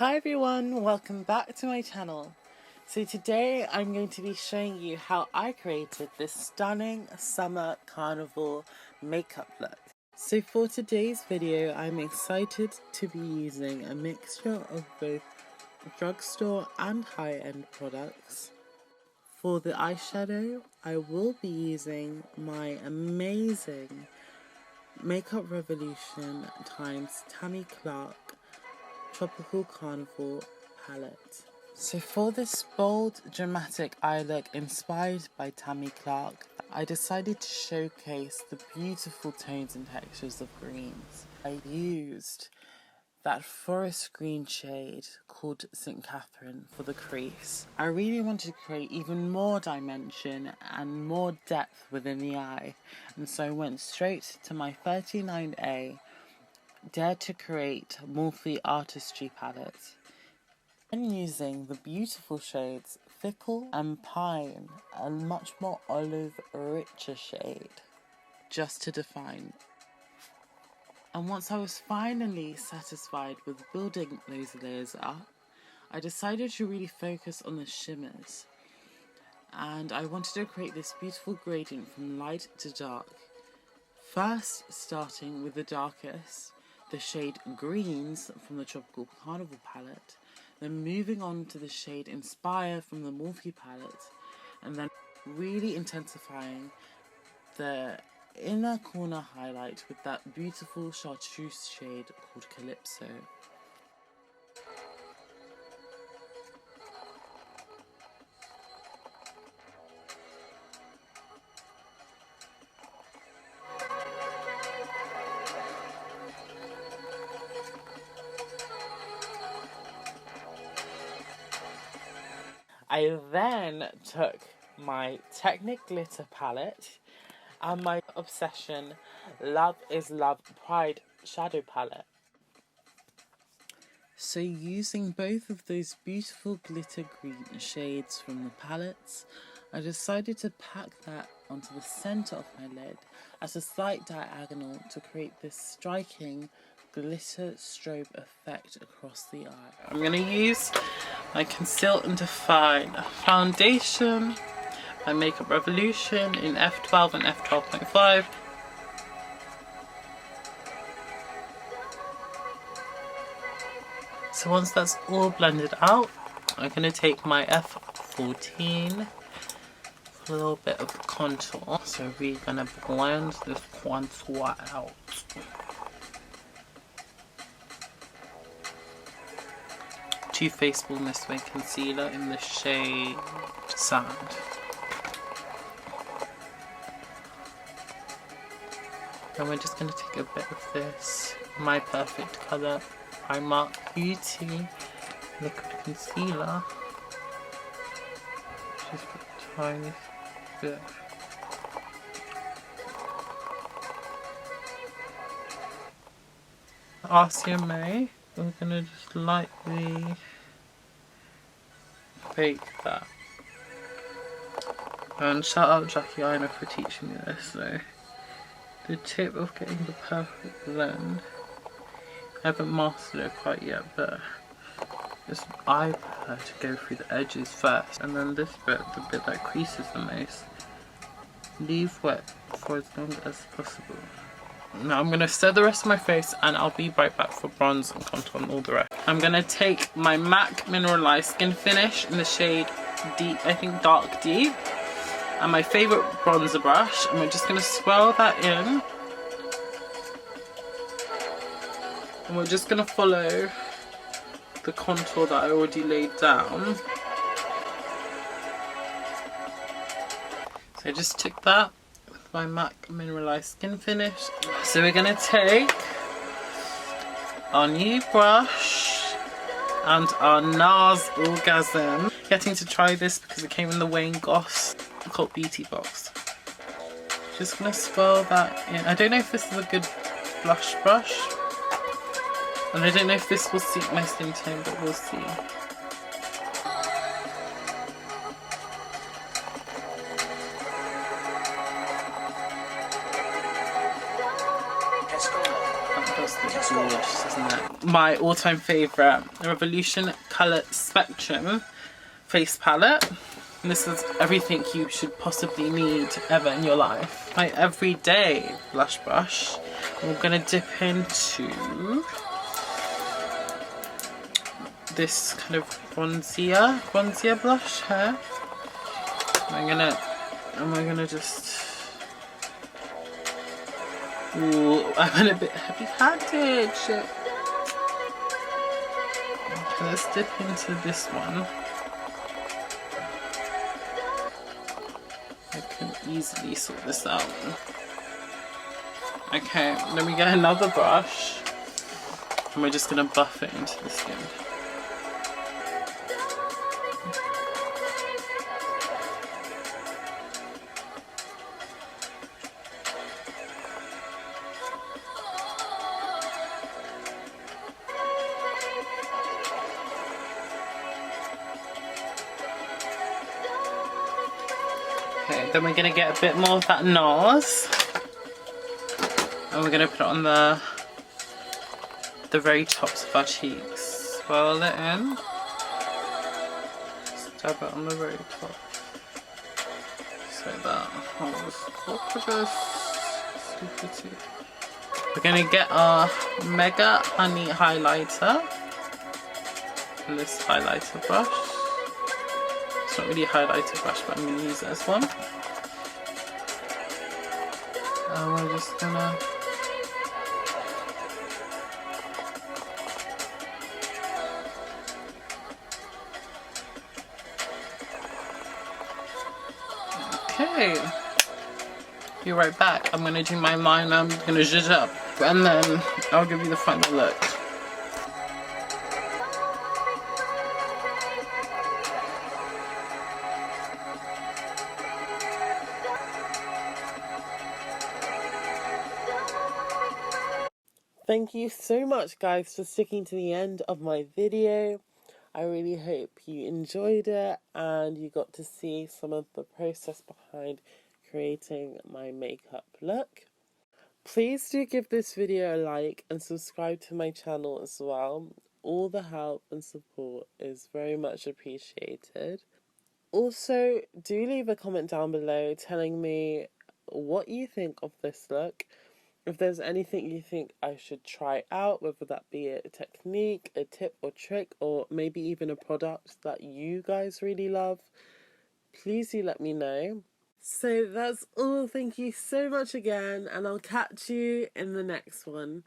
Hi everyone, welcome back to my channel. So today I'm going to be showing you how I created this stunning summer carnival makeup look. So for today's video I'm excited to be using a mixture of both drugstore and high-end products. For the eyeshadow I will be using my amazing Makeup Revolution times Tammi Tropical Carnival palette. So for this bold, dramatic eye look inspired by Tammi, I decided to showcase the beautiful tones and textures of greens. I used that forest green shade called St. Catherine for the crease. I really wanted to create even more dimension and more depth within the eye, and so I went straight to my 39A Dare to Create Morphe Artistry palette. And using the beautiful shades Fickle and Pine, a much more olive, richer shade, just to define. And once I was finally satisfied with building those layers up, I decided to really focus on the shimmers. And I wanted to create this beautiful gradient from light to dark. First starting with the darkest, the shade Greens from the Tropical Carnival palette, then moving on to the shade Inspire from the Morphe palette, and then really intensifying the inner corner highlight with that beautiful chartreuse shade called Calypso. I then took my Technic glitter palette and my Obsession Love is Love Pride shadow palette. So using both of those beautiful glitter green shades from the palettes, I decided to pack that onto the centre of my lid as a slight diagonal to create this striking glitter strobe effect across the eye. I'm going to use my Conceal and Define foundation, my Makeup Revolution in F12 and F12.5. So once that's all blended out, I'm going to take my F14 for a little bit of contour. So we're going to blend this contour out. Too Faced Mist Way Concealer in the shade Sand. And we're just going to take a bit of this My Perfect Colour Primark Beauty Liquid Concealer. Just put a tiny bit. RCMA, we're going to just lightly bake that. And shout out Jackie Ina for teaching me this. So the tip of getting the perfect blend, I haven't mastered it quite yet, but I prefer to go through the edges first, and then this bit, the bit that creases the most, leave wet for as long as possible. Now I'm going to set the rest of my face and I'll be right back for bronze and contour and all the rest. I'm going to take my MAC Mineralize Skinfinish in the shade Deep, I think Dark Deep, and my favourite bronzer brush, and we're just going to swirl that in. And we're just going to follow the contour that I already laid down. So I just took that with my MAC Mineralize Skinfinish. So we're going to take our new brush and our Nars Orgasm. Getting to try this because it came in the Wayne Goss Cult Beauty box. Just going to swirl that in. I don't know if this is a good blush brush. And I don't know if this will suit my skin tone, but we'll see. That does this. gorgeous, isn't it? My all-time favourite, Revolution Colour Spectrum face palette. And this is everything you should possibly need ever in your life. My everyday blush brush. We're gonna dip into this kind of bronzier blush here. And we're gonna just. Ooh, I went a bit heavy-handed. Shit. Okay, let's dip into this one. I can easily sort this out. Okay, then we get another brush and we're just gonna buff it into the skin. Okay, then we're gonna get a bit more of that Nars. And we're gonna put it on the very tops of our cheeks. Swirl it in. Stab it on the very top. Just like that. Oh, look at this. So pretty. We're gonna get our Mega Honey highlighter. And this highlighter brush. It's not really a highlighter brush, but I'm gonna use this one. And we're just gonna okay. Be right back. I'm gonna do my liner. I'm gonna zhuzh up, and then I'll give you the final look. Thank you so much, guys, for sticking to the end of my video. I really hope you enjoyed it and you got to see some of the process behind creating my makeup look. Please do give this video a like and subscribe to my channel as well. All the help and support is very much appreciated. Also, do leave a comment down below telling me what you think of this look. If there's anything you think I should try out, whether that be a technique, a tip or trick, or maybe even a product that you guys really love, please do let me know. So that's all. Thank you so much again, and I'll catch you in the next one.